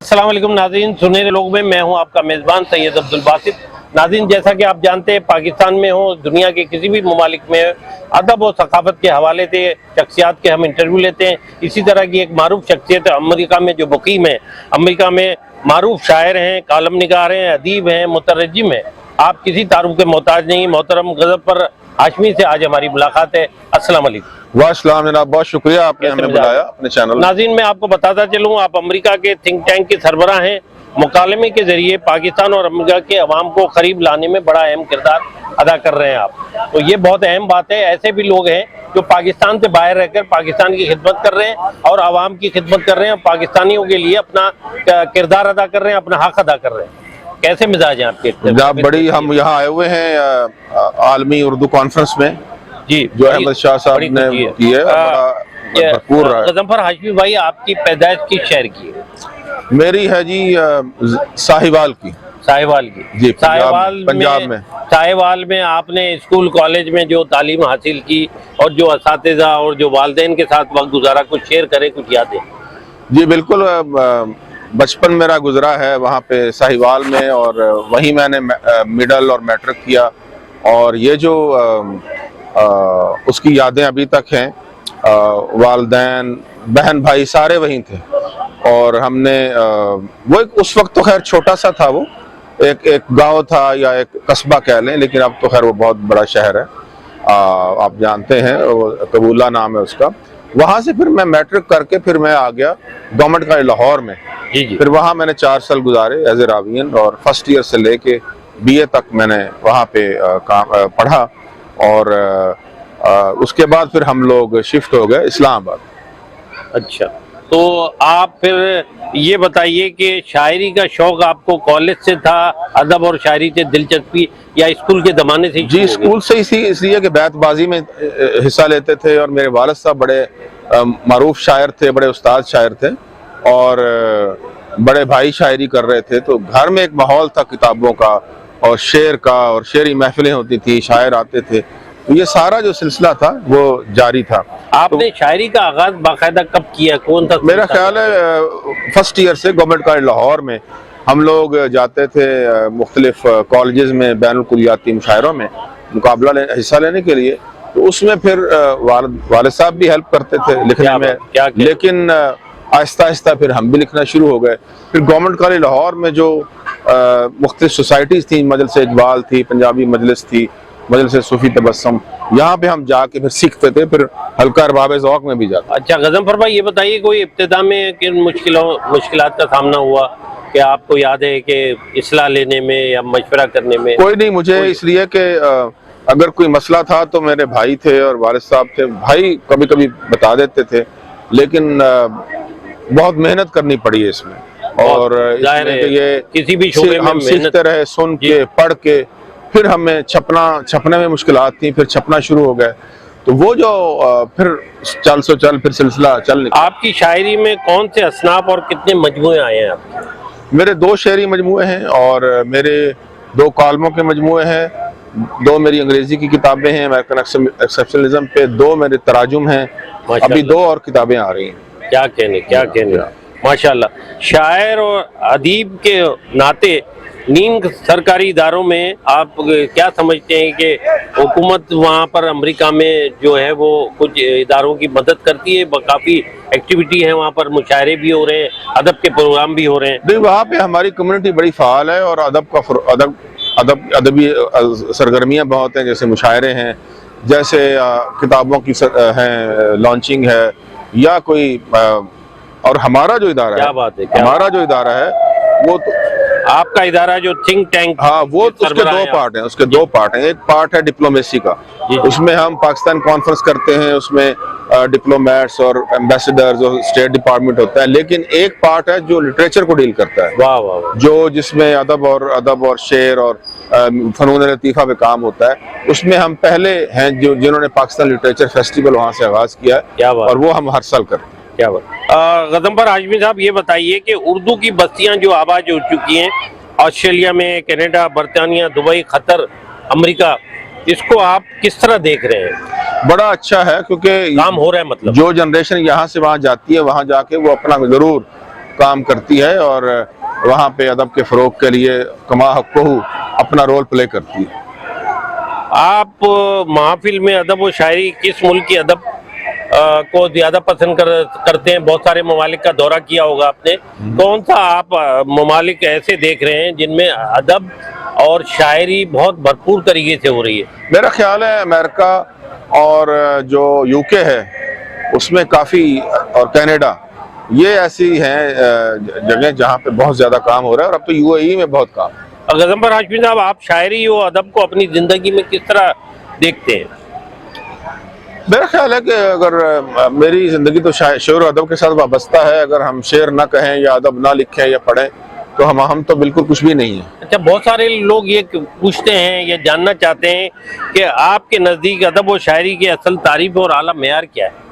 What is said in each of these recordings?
अस्सलाम वालेकुम नाज़रीन, सुनहरे लोग में मैं हूं आपका मेज़बान सैयद अब्दुल बासित। नाज़रीन, जैसा कि आप जानते हैं, पाकिस्तान में हो, दुनिया के किसी भी ममालिक में अदब और सकाफत के हवाले से शख्सियात के हम इंटरव्यू लेते हैं। इसी तरह की एक मारूफ शख्सियत अमेरिका में जो मुकीम है, अमेरिका में मारूफ शायर हैं, कालम निगार हैं, अदीब हैं, मुतरज्जिम हैं। आप किसी तारुफ के मोहताज नहीं। मोहतरम गज़फ़र हाशमी से आज हमारी मुलाकात है। अस्सलाम वालेकुम। वाह जनाब, बहुत शुक्रिया आपने हमें बुलाया अपने चैनल। नाज़रीन, मैं आपको बताता चलूँ, आप अमेरिका के थिंक टैंक के सरबराह हैं। मुकालमे के जरिए पाकिस्तान और अमेरिका के अवाम को करीब लाने में बड़ा अहम किरदार अदा कर रहे हैं आप। तो ये बहुत अहम बात है। ऐसे भी लोग हैं जो पाकिस्तान से बाहर रहकर पाकिस्तान की खिदमत कर रहे हैं और आवाम की खिदमत कर रहे हैं, पाकिस्तानियों के लिए अपना किरदार अदा कर रहे हैं, अपना हक अदा कर रहे हैं। कैसे मिजाज हैं आपके? जनाब, बड़ी हम यहाँ आए हुए हैं आलमी उर्दू कॉन्फ्रेंस में जी, जो अहमद शाह साहब ने की है। भरपूर गज़फ़र हाशमी भाई, आपकी पैदाइश किस शहर की है? मेरी है जी साहिवाल की। साहिवाल की जी, साहिवाल पंजाब में। साहिवाल में आपने स्कूल कॉलेज में जो तालीम हासिल की और जो असातिज़ा और जो वालिदैन के साथ वक्त गुजारा, कुछ शेयर करें, कुछ यादें। जी बिल्कुल, बचपन मेरा गुजरा है वहाँ पे साहिवाल में, और वहीं मैंने मिडल और मैट्रिक किया। और ये जो उसकी यादें अभी तक हैं। वालिदैन, बहन भाई सारे वहीं थे। और हमने वो उस वक्त तो खैर छोटा सा था, वो एक गांव था या एक कस्बा कह लें, लेकिन अब तो खैर वो बहुत बड़ा शहर है। आप जानते हैं, कबूला नाम है उसका। वहाँ से फिर मैं मैट्रिक करके फिर मैं आ गया गवर्नमेंट कॉलेज लाहौर में। जी। फिर वहाँ मैंने 4 साल गुजारे एज ए रावियन, और फर्स्ट ईयर से लेके BA तक मैंने वहाँ पे पढ़ा। और उसके बाद फिर हम लोग शिफ्ट हो गए इस्लामाबाद। अच्छा, तो आप फिर ये बताइए कि शायरी का शौक आपको कॉलेज से था, अदब और शायरी से दिलचस्पी, या स्कूल के ज़माने से? जी, स्कूल से ही थी, इसलिए कि बैतबाजी में हिस्सा लेते थे। और मेरे वालिद साहब बड़े मारूफ शायर थे, बड़े उस्ताद शायर थे, और बड़े भाई शायरी कर रहे थे। तो घर में एक माहौल था किताबों का और शेर का, और शेरी महफिलें होती थी, शायर आते थे। तो ये सारा जो सिलसिला था वो जारी था। आपने शायरी का आगाज बाकायदा कब किया? कौन था? मेरा ख्याल है फर्स्ट ईयर से गवर्नमेंट कॉलेज लाहौर में हम लोग जाते थे मुख्तलिफ कॉलेजेस में बैनुल कुलियाती मुशायरों में हिस्सा लेने के लिए। तो उसमें फिर वालिद साहब भी हेल्प करते थे लिखने में, लेकिन आहिस्ता आहिस्ता फिर हम भी लिखना शुरू हो गए। फिर गवर्नमेंट कॉलेज लाहौर में जो मुख्तलिफ सोसाइटीज़ थी, मजलिस इकबाल थी, पंजाबी मजलिस थी, मजलिस सूफी तबस्सुम, यहाँ पे हम जाके फिर सीखते थे। फिर हल्का अरबाब ज़ौक़ में भी जाते। अच्छा गज़फ़र भाई, ये बताइए, कोई इब्तिदा में किन मुश्किलात का सामना हुआ कि आपको याद है कि इस्लाह लेने में या मशवरा करने में? कोई नहीं, मुझे इसलिए कि अगर कोई मसला था तो मेरे भाई थे और वालिद साहब थे। भाई कभी कभी बता देते थे, लेकिन बहुत मेहनत करनी पड़ी है इसमें। और ये किसी भी शोबे में हम सीखते रहे, सुन के, पढ़ के। फिर हमें छपने में मुश्किलात थी, फिर छपना शुरू हो गए। तो वो जो फिर फिर सिलसिला चल निकला। आपकी शायरी में कौन से असनाफ और कितने मजमूए आए हैं आपके? मेरे 2 शेरी मजमूए हैं, और मेरे 2 कॉलमों के मजमूए हैं, 2 मेरी अंग्रेजी की किताबें हैं अमेरिकन एक्सेप्शनलिज्म पे, 2 मेरे तराजुम हैं, अभी 2 और किताबें आ रही हैं। क्या कहने माशाल्लाह। शायर और अदीब के नाते नीम सरकारी इदारों में आप क्या समझते हैं कि हुकूमत वहाँ पर अमेरिका में जो है वो कुछ इदारों की मदद करती है? काफ़ी एक्टिविटी है वहाँ पर, मुशायरे भी हो रहे हैं, अदब के प्रोग्राम भी हो रहे हैं। नहीं, वहाँ पे हमारी कम्युनिटी बड़ी फ़ाल है, और अदबी सरगर्मियाँ बहुत हैं। जैसे मुशायरे हैं, जैसे किताबों की लॉन्चिंग है, या कोई और हमारा जो इदारा है, हमारा जो इदारा है वो तो आपका इदारा जो थिंक टैंक, हाँ, वो उसके 2 पार्ट हैं। उसके 2 पार्ट हैं। एक पार्ट है डिप्लोमेसी का, उसमें हम पाकिस्तान कॉन्फ्रेंस करते हैं, उसमें डिप्लोमेट्स और एम्बेसडर्स और स्टेट डिपार्टमेंट होता है। लेकिन एक पार्ट है जो लिटरेचर को डील करता है। वाह वाह। जो जिसमें अदब और शेर और फनून लतीफ़ा पे काम होता है। उसमें हम पहले हैं जिन्होंने पाकिस्तान लिटरेचर फेस्टिवल वहाँ से आगाज़ किया है, और वो हम हर साल करते हैं। क्या बात। गज़फ़र हाशमी साहब, ये बताइए कि उर्दू की बस्तियां जो आबाद हो चुकी हैं ऑस्ट्रेलिया में, कनाडा, बरतानिया, दुबई, कतर, अमेरिका, इसको आप किस तरह देख रहे हैं? बड़ा अच्छा है, क्योंकि काम हो रहा है। मतलब जो जनरेशन यहाँ से वहाँ जाती है, वहाँ जाके वो अपना ज़रूर کام کرتی ہے اور وہاں پہ ادب کے فروغ کے لیے کما حقہ اپنا رول پلے کرتی ہے۔ آپ محافل میں ادب و شاعری کس ملک کی ادب کو زیادہ پسند کرتے ہیں؟ بہت سارے ممالک کا دورہ کیا ہوگا آپ نے، کون سا آپ ممالک ایسے دیکھ رہے ہیں جن میں ادب اور شاعری بہت بھرپور طریقے سے ہو رہی ہے؟ میرا خیال ہے امریکہ اور جو یو کے ہے اس میں کافی، اور کینیڈا، یہ ایسی ہیں جگہ جہاں پہ بہت زیادہ کام ہو رہا ہے، اور اب تو یو اے ای میں بہت کام۔ غضنفر ہاشمی صاحب، آپ شاعری و ادب کو اپنی زندگی میں کس طرح دیکھتے ہیں؟ میرا خیال ہے کہ اگر میری زندگی تو شعر و ادب کے ساتھ وابستہ ہے، اگر ہم شعر نہ کہیں یا ادب نہ لکھیں یا پڑھیں تو ہم تو بالکل کچھ بھی نہیں ہیں۔ اچھا، بہت سارے لوگ یہ پوچھتے ہیں یا جاننا چاہتے ہیں کہ آپ کے نزدیک ادب و شاعری کی اصل تعریف اور اعلیٰ معیار کیا ہے؟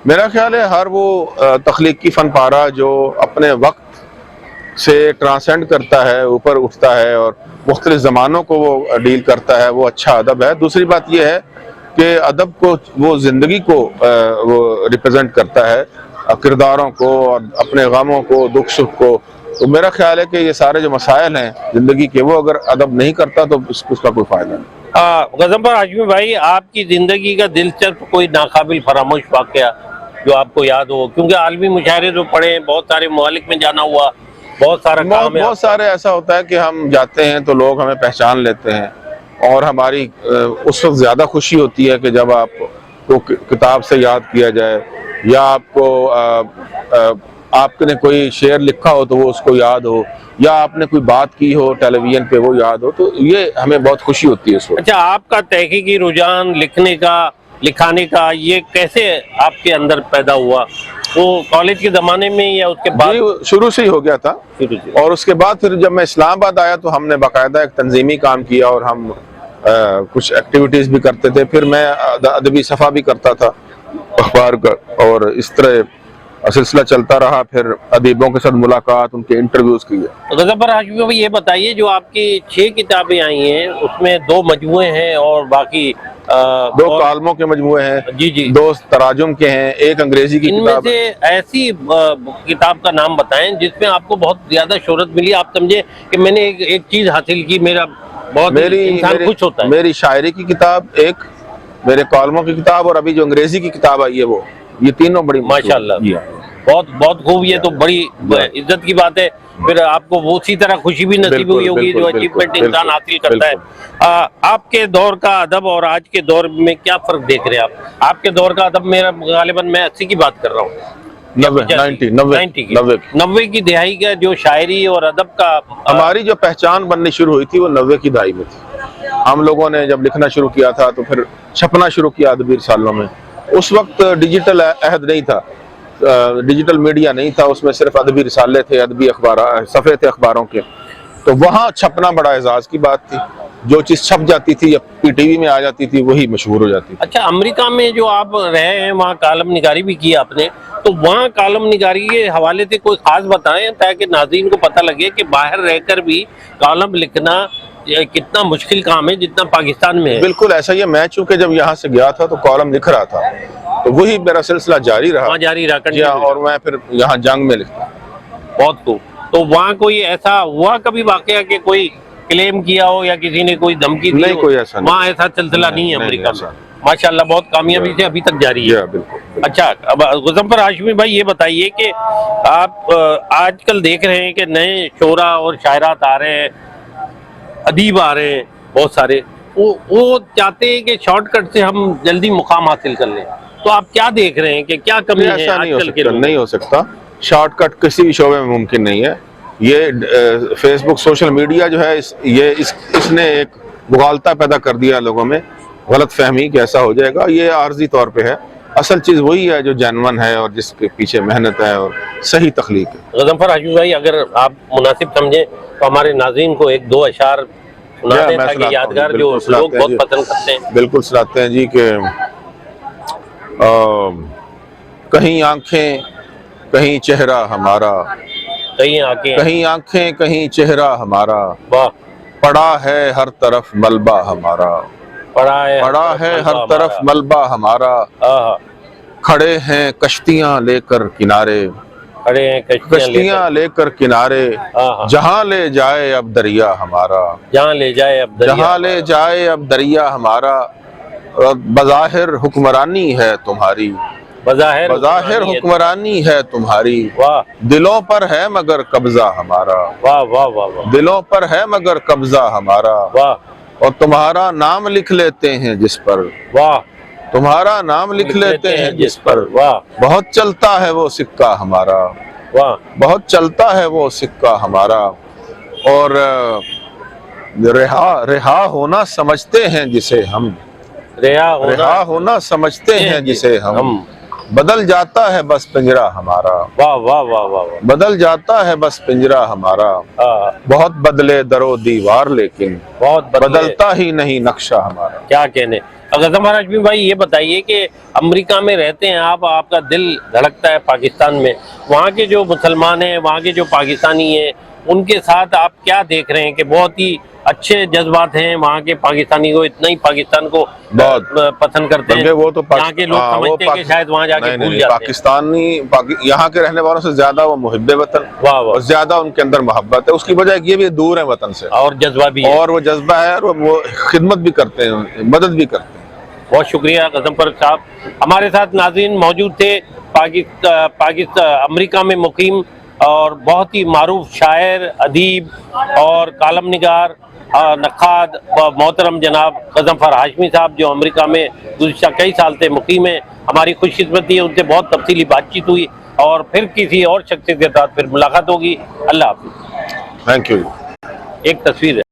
میرا خیال ہے ہر وہ تخلیقی فن پارہ جو اپنے وقت سے ٹرانسینڈ کرتا ہے، اوپر اٹھتا ہے اور مختلف زمانوں کو وہ ڈیل کرتا ہے، وہ اچھا ادب ہے۔ دوسری بات یہ ہے کہ ادب کو وہ زندگی کو وہ ریپرزینٹ کرتا ہے، کرداروں کو اور اپنے غموں کو، دکھ سکھ کو۔ تو میرا خیال ہے کہ یہ سارے جو مسائل ہیں زندگی کے، وہ اگر ادب نہیں کرتا تو اس کا کوئی فائدہ نہیں۔ غضنفر ہاشمی بھائی، آپ کی زندگی کا دلچسپ کوئی ناقابل فراموش واقعہ جو آپ کو یاد ہو؟ کیونکہ عالمی مشاعرے جو پڑھے ہیں، بہت سارے ممالک میں جانا ہوا، بہت سارا کام ہے۔ بہت سارے ایسا ہوتا ہے کہ ہم جاتے ہیں تو لوگ ہمیں پہچان لیتے ہیں، اور ہماری اس وقت زیادہ خوشی ہوتی ہے کہ جب آپ کو کتاب سے یاد کیا جائے، یا آپ کو آپ نے کوئی شعر لکھا ہو تو وہ اس کو یاد ہو، یا آپ نے کوئی بات کی ہو ٹیلی ویژن پہ وہ یاد ہو، تو یہ ہمیں بہت خوشی ہوتی ہے اس وقت۔ اچھا، آپ کا تحقیقی رجحان لکھنے کا، لکھانے کا، یہ کیسے آپ کے اندر پیدا ہوا؟ وہ کالج کے زمانے میں یا اس کے بعد؟ شروع سے ہی ہو گیا تھا، شروع سے۔ اور اس کے بعد پھر جب میں اسلام آباد آیا تو ہم نے باقاعدہ ایک تنظیمی کام کیا، اور ہم کچھ ایکٹیویٹیز بھی کرتے تھے۔ پھر میں ادبی صفحہ بھی کرتا تھا اخبار کا، اور اس طرح سلسلہ چلتا رہا۔ پھر ادیبوں کے ساتھ ملاقات، ان کے انٹرویوز کیے۔ غضنفر ہاشمی بھائی، یہ بتائیے، جو آپ کی 6 کتابیں آئی ہیں اس میں 2 مجموعے ہیں اور باقی 2 کالموں کے مجموعے ہیں، جی جی، 2 تراجم کے ہیں، 1 انگریزی کی ان میں کتاب ہے۔ سے ایسی کتاب کا نام بتائیں جس میں آپ کو بہت زیادہ شہرت ملی، آپ سمجھے کہ میں نے ایک چیز حاصل کی، میرا بہت انسان خوش ہوتا ہے۔ میری شاعری کی کتاب ایک، میرے کالموں کی کتاب، اور ابھی جو انگریزی کی کتاب آئی ہے وہ، یہ تینوں بڑی ماشاءاللہ، بہت بہت خوب، یہ تو بڑی عزت کی بات ہے۔ پھر آپ کو اسی طرح خوشی بھی نصیب ہوئی ہوگی جو اچیومنٹ انسان حاصل کرتا ہے۔ آپ کے دور کا ادب اور آج کے دور میں کیا فرق دیکھ رہے ہیں آپ؟ آپ کے دور کا ادب، میرا غالباً میں 80 کی بات کر رہا ہوں، 90 کی دہائی کا جو شاعری اور ادب کا ہماری جو پہچان بننی شروع ہوئی تھی وہ 90 کی دہائی میں تھی۔ ہم لوگوں نے جب لکھنا شروع کیا تھا تو پھر چھپنا شروع کیا ادبی رسالوں میں۔ اس وقت ڈیجیٹل عہد نہیں تھا، ڈیجیٹل میڈیا نہیں تھا، اس میں صرف ادبی رسالے تھے، ادبی صفحے تھے اخباروں کے، تو وہاں چھپنا بڑا اعزاز کی بات تھی۔ جو چیز چھپ جاتی تھی یا ٹی وی میں آ جاتی تھی وہی مشہور ہو جاتی تھی۔ اچھا، امریکہ میں جو آپ رہے ہیں وہاں کالم نگاری بھی کی آپ نے، تو وہاں کالم نگاری کے حوالے سے کوئی خاص بتائیں تاکہ ناظرین کو پتہ لگے کہ باہر رہ کر بھی کالم لکھنا کتنا مشکل کام ہے جتنا پاکستان میں ہے۔ بالکل ایسا ہی ہے، میں چونکہ جب یہاں سے گیا تھا تو کالم لکھ رہا تھا، تو وہی میرا سلسلہ جاری رہا، وہاں جاری رہا، جی ہاں، اور میں پھر یہاں جنگ میں لکھتا۔ بہت خوب۔ تو وہاں کوئی ایسا ہوا کبھی واقعہ کہ کوئی کلیم کیا ہو یا کسی نے کوئی دھمکی دی ہو؟ نہیں، کوئی ایسا نہیں، وہاں ایسا سلسلہ نہیں ہے امریکہ نہیں، میں، ماشاءاللہ بہت کامیابی سے ابھی تک جاری ہے۔ بالکل۔ اچھا، اب غضنفر ہاشمی بھائی یہ بتائیے کہ آپ آج کل دیکھ رہے ہیں کہ نئے شعراء اور شاعرات آ رہے ہیں، ادیب آ رہے ہیں بہت سارے، وہ چاہتے ہیں کہ شارٹ کٹ سے ہم جلدی مقام حاصل کر لیں، تو آپ کیا دیکھ رہے ہیں کہ کیا کمی ہے ایسا آج کل کے لوگوں؟ نہیں ہو سکتا، شارٹ کٹ کسی بھی شعبے میں ممکن نہیں ہے۔ یہ فیس بک، سوشل میڈیا جو ہے، اس نے ایک مغالطہ پیدا کر دیا لوگوں میں، غلط فہمی کہ ایسا ہو جائے گا۔ یہ عارضی طور پہ ہے، اصل چیز وہی ہے جو جینون ہے اور جس کے پیچھے محنت ہے اور صحیح تخلیق ہے۔ غضنفر ہاشمی بھائی، اگر آپ مناسب سمجھیں تو ہمارے ناظرین کو 1-2 اشعار سنا دیں تاکہ یادگار جو لوگ بہت پسند کرتے ہیں۔ بالکل سناتے ہیں جی کہ کہیں آنکھیں کہیں چہرہ ہمارا، کہیں آنکھیں کہیں آنکھیں کہیں چہرہ ہمارا، واہ، پڑا ہے ہر طرف ملبہ ہمارا، پڑا ہے ہر طرف ملبہ ہمارا، کھڑے ہیں کشتیاں لے کر کنارے، खड़े हैं कश्तियां लेकर किनारे, हाँ। जहां ले जाए अब दरिया हमारा, जहाँ ले जाए अब दरिया, जहां ले जाए अब दरिया हमारा, और बज़ाहिर हुक्मरानी है तुम्हारी, बज़ाहिर बज़ाहिर हुक्मरानी है तुम्हारी, वाह दिलों पर है मगर कब्जा हमारा, वाह वाह वाह वाह दिलों पर है मगर कब्जा हमारा, वाह और तुम्हारा नाम लिख लेते हैं जिस पर, वाह तुम्हारा नाम लिख लेते हैं जिस पर, वाह बहुत चलता है वो सिक्का हमारा, वाह बहुत चलता है वो सिक्का हमारा, और रिहा होना समझते हैं जिसे हम, रिहा होना समझते हैं जिसे हम, बदल जाता है बस पिंजरा हमारा, वाह वाह वाह वाह वाह बदल जाता है बस पिंजरा हमारा, हाँ, बहुत बदले दरो दीवार लेकिन बहुत बदलता ही नहीं नक्शा हमारा। क्या कहने। गज़नफ़र हाशमी भाई ये बताइए कि अमेरिका में रहते हैं आप, आपका दिल धड़कता है पाकिस्तान में, वहाँ के जो मुसलमान हैं, वहाँ के जो पाकिस्तानी हैं, उनके साथ आप क्या देख रहे हैं कि बहुत ही अच्छे जज्बात हैं वहाँ के पाकिस्तानी को, इतना ही पाकिस्तान को बहुत पसंद करते हैं, वो तो यहाँ के लोग समझते हैं कि शायद वहाँ जाके भूल जाते हैं। पाकिस्तानी यहाँ के रहने वालों से ज्यादा वो मुहिब्बे वतन, वाह वाह, और ज्यादा उनके अंदर मोहब्बत है, उसकी वजह ये भी दूर है वतन से, और जज्बा भी है, और वो जज्बा है, और वो खिदमत भी करते हैं, मदद भी करते हैं। बहुत शुक्रिया गज़नफ़र साहब। हमारे साथ नाज़रीन मौजूद थे अमेरिका में मुकीम और बहुत ही मारूफ शायर, अदीब और कालम निगार, नक्काद मोहतरम जनाब गज़नफ़र हाशमी साहब, जो अमेरिका में गुज़िश्ता कई साल से मुकीम है। हमारी खुशकिस्मती है, उनसे बहुत तफसीली बातचीत हुई, और फिर किसी और शख्सियत के साथ फिर मुलाकात होगी। अल्लाह हाफ़िज़। Thank you. एक तस्वीर है।